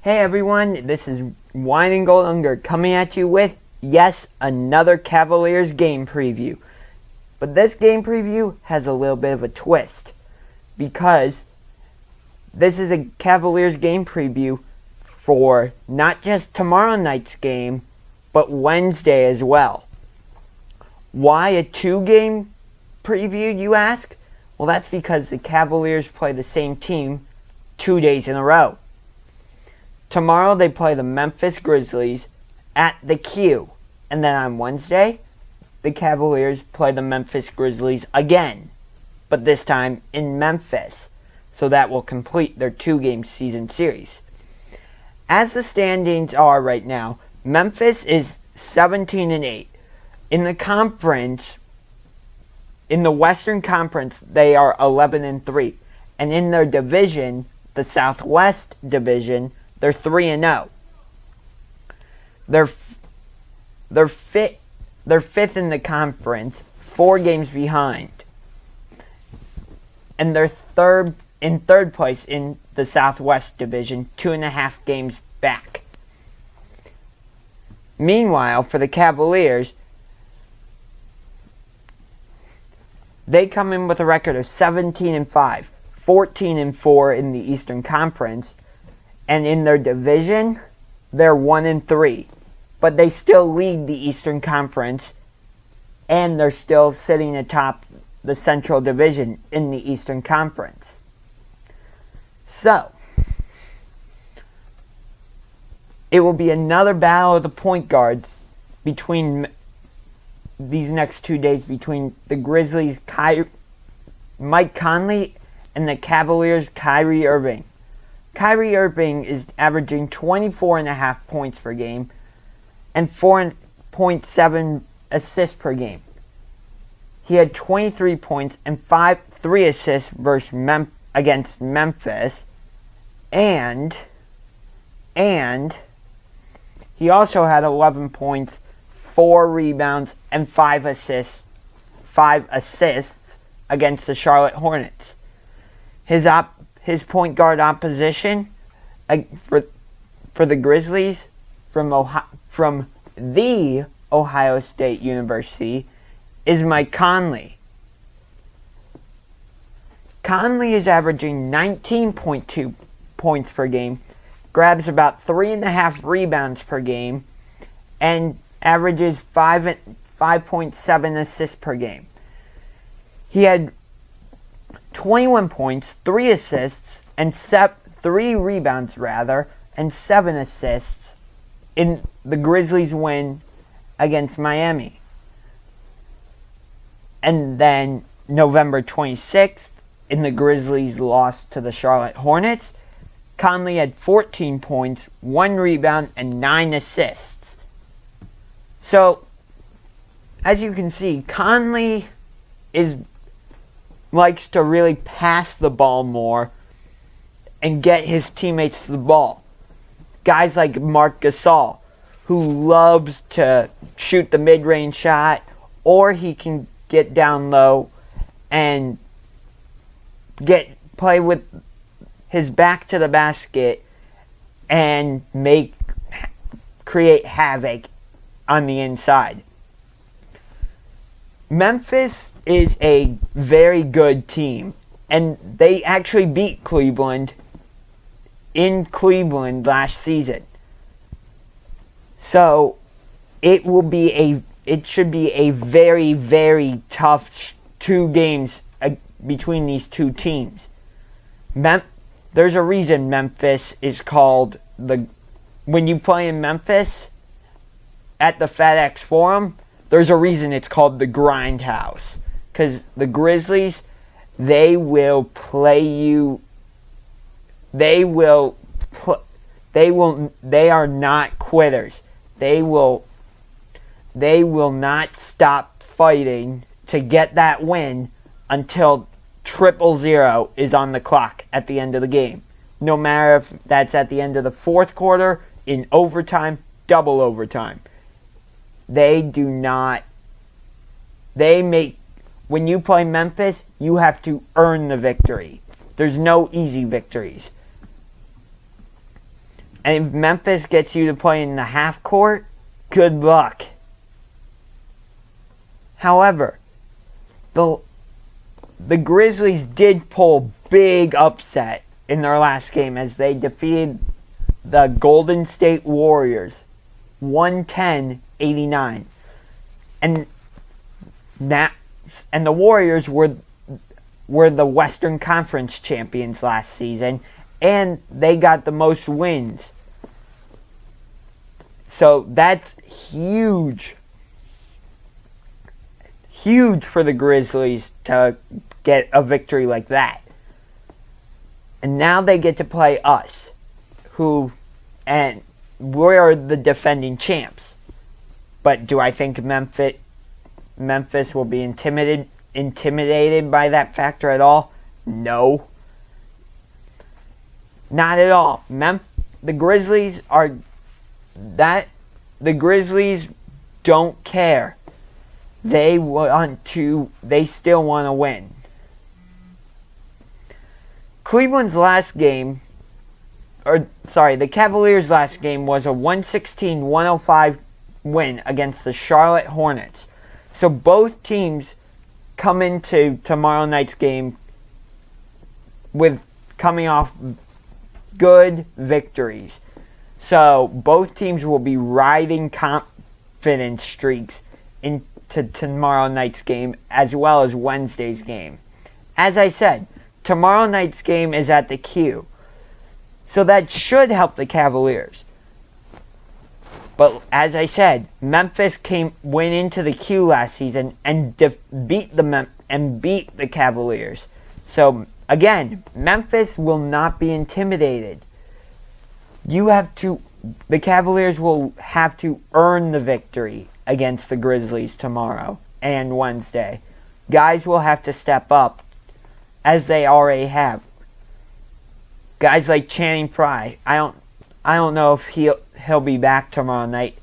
Hey everyone, this is Wine and Gold Unger coming at you with, yes, another Cavaliers game preview. But this game preview has a little bit of a twist, because this is a Cavaliers game preview for not just tomorrow night's game, but Wednesday as well. Why a 2-game preview, you ask? Well, that's because the Cavaliers play the same team 2 days in a row. Tomorrow they play the Memphis Grizzlies at the Q. And then on Wednesday, the Cavaliers play the Memphis Grizzlies again. But this time in Memphis. So that will complete their 2-game season series. As the standings are right now, Memphis is 17-8. In the conference, in the Western Conference, they are 11-3. And in their division, the Southwest Division, they're 3-0. They're fifth in the conference, 4 games behind. And they're in third place in the Southwest Division, 2.5 games back. Meanwhile, for the Cavaliers, they come in with a record of 17-5, 14-4 in the Eastern Conference. And in their division, they're 1-3. But they still lead the Eastern Conference. And they're still sitting atop the Central Division in the Eastern Conference. So, it will be another battle of the point guards between these next 2 days, between the Grizzlies' Mike Conley and the Cavaliers' Kyrie Irving. Kyrie Irving is averaging 24.5 points per game and 4.7 assists per game. He had 23 points and 3 assists against Memphis, and he also had 11 points, 4 rebounds, and 5 assists against the Charlotte Hornets. His point guard opposition for the Grizzlies from the Ohio State University is Mike Conley. Conley is averaging 19.2 points per game, grabs about 3.5 rebounds per game, and averages 5.7 assists per game. He had 21 points, 3 assists, and 3 rebounds and 7 assists in the Grizzlies' win against Miami. And then November 26th, in the Grizzlies' loss to the Charlotte Hornets, Conley had 14 points, 1 rebound, and 9 assists. So, as you can see, Conley likes to really pass the ball more and get his teammates the ball. Guys like Marc Gasol, who loves to shoot the mid-range shot, or he can get down low and play with his back to the basket and create havoc on the inside. Memphis is a very good team, and they actually beat Cleveland in Cleveland last season. So it should be a very, very tough 2 games between these 2 teams. There's a reason Memphis is called when you play in Memphis at the FedEx Forum, there's a reason it's called the Grindhouse. Because the Grizzlies, they will play you. They are not quitters. They will not stop fighting to get that win until 000 is on the clock at the end of the game. No matter if that's at the end of the 4th quarter, in overtime, double overtime. When you play Memphis, you have to earn the victory. There's no easy victories. And if Memphis gets you to play in the half court, good luck. However, the Grizzlies did pull a big upset in their last game as they defeated the Golden State Warriors 110-89. And the Warriors were the Western Conference champions last season, and they got the most wins. So that's huge. Huge for the Grizzlies to get a victory like that. And now they get to play us, and we're the defending champs. But do I think Memphis will be intimidated by that factor at all? No. Not at all. The Grizzlies don't care. They still want to win. The Cavaliers' last game was a 116-105 win against the Charlotte Hornets. So both teams come into tomorrow night's game with coming off good victories. So both teams will be riding confidence streaks into tomorrow night's game as well as Wednesday's game. As I said, tomorrow night's game is at the Q. So that should help the Cavaliers. But as I said, Memphis went into the Q last season and beat the Cavaliers. So again, Memphis will not be intimidated. The Cavaliers will have to earn the victory against the Grizzlies tomorrow and Wednesday. Guys will have to step up, as they already have. Guys like Channing Frye, I don't know if he'll be back tomorrow night.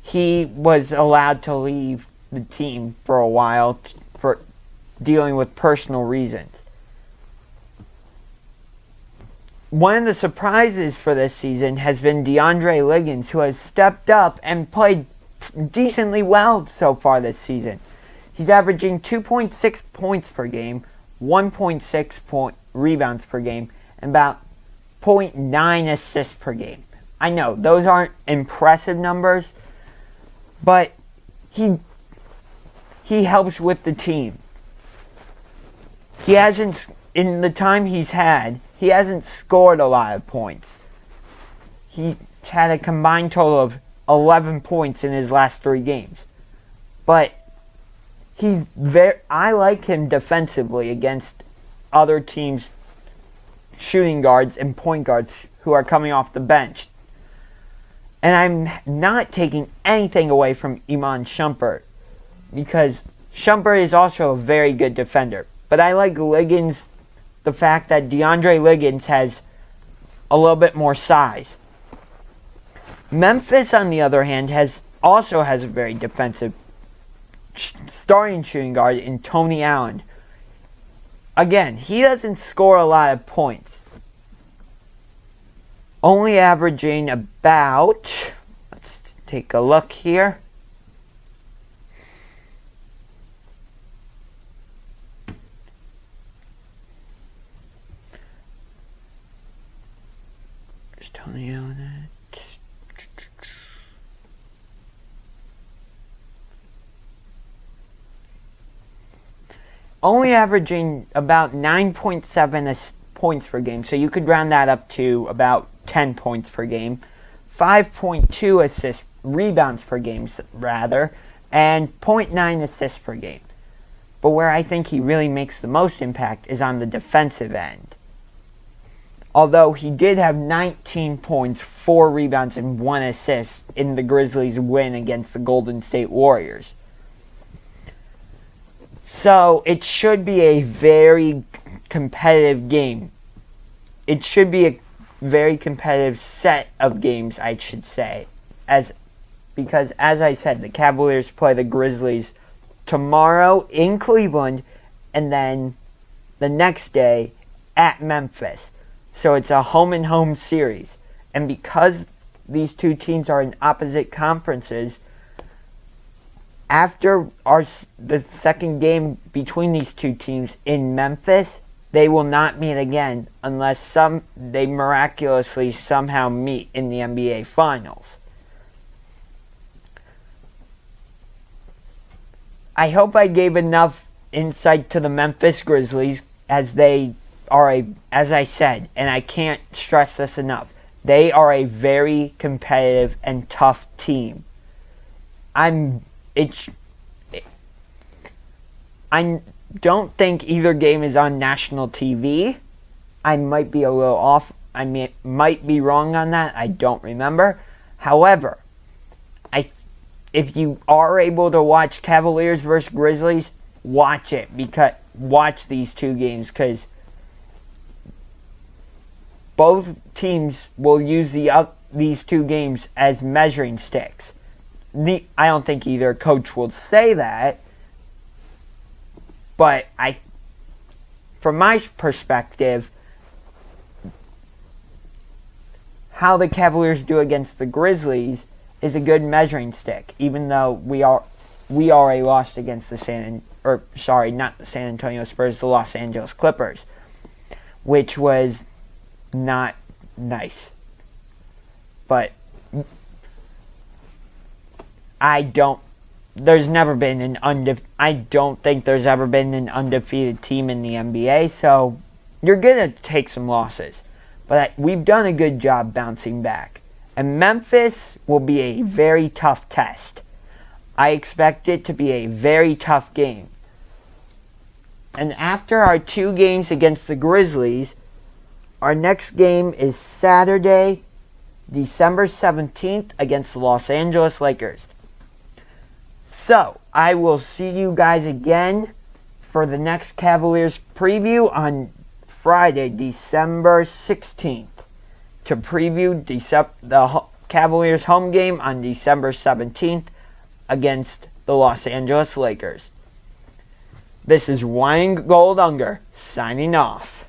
He was allowed to leave the team for a while for dealing with personal reasons. One of the surprises for this season has been DeAndre Liggins, who has stepped up and played decently well so far this season. He's averaging 2.6 points per game, 1.6 rebounds per game, and about 0.9 assists per game. I know, those aren't impressive numbers, but he helps with the team. In the time he's had, he hasn't scored a lot of points. He's had a combined total of 11 points in his last 3 games. But I like him defensively against other teams' shooting guards and point guards who are coming off the bench. And I'm not taking anything away from Iman Shumpert, because Shumpert is also a very good defender. But I like Liggins, the fact that DeAndre Liggins has a little bit more size. Memphis, on the other hand, also has a very defensive starting shooting guard in Tony Allen. Again, he doesn't score a lot of points. Only averaging about, let's take a look here. There's Tony Allen. Only averaging about 9.7 points per game, so you could round that up to about 10 points per game. 5.2 rebounds per game, and 0.9 assists per game. But where I think he really makes the most impact is on the defensive end. Although he did have 19 points, 4 rebounds, and 1 assist in the Grizzlies' win against the Golden State Warriors. So it should be a very competitive game. It should be a very competitive set of games, I should say. Because as I said, the Cavaliers play the Grizzlies tomorrow in Cleveland, and then the next day at Memphis. So it's a home-and-home series. And because these two teams are in opposite conferences, after the second game between these two teams in Memphis, they will not meet again unless they miraculously somehow meet in the NBA Finals. I hope I gave enough insight to the Memphis Grizzlies, as they are as I said, and I can't stress this enough, they are a very competitive and tough team. I don't think either game is on national TV. I might be a little off. Might be wrong on that. I don't remember. However, if you are able to watch Cavaliers versus Grizzlies, watch these two games, because both teams will use these two games as measuring sticks. I don't think either coach will say that, but from my perspective, how the Cavaliers do against the Grizzlies is a good measuring stick, even though we already lost against not the San Antonio Spurs, the Los Angeles Clippers, which was not nice. But I don't think there's ever been an undefeated team in the NBA, so you're going to take some losses. But we've done a good job bouncing back. And Memphis will be a very tough test. I expect it to be a very tough game. And after our two games against the Grizzlies, our next game is Saturday, December 17th against the Los Angeles Lakers. So, I will see you guys again for the next Cavaliers preview on Friday, December 16th. To preview the Cavaliers home game on December 17th against the Los Angeles Lakers. This is Wine Gold Unger signing off.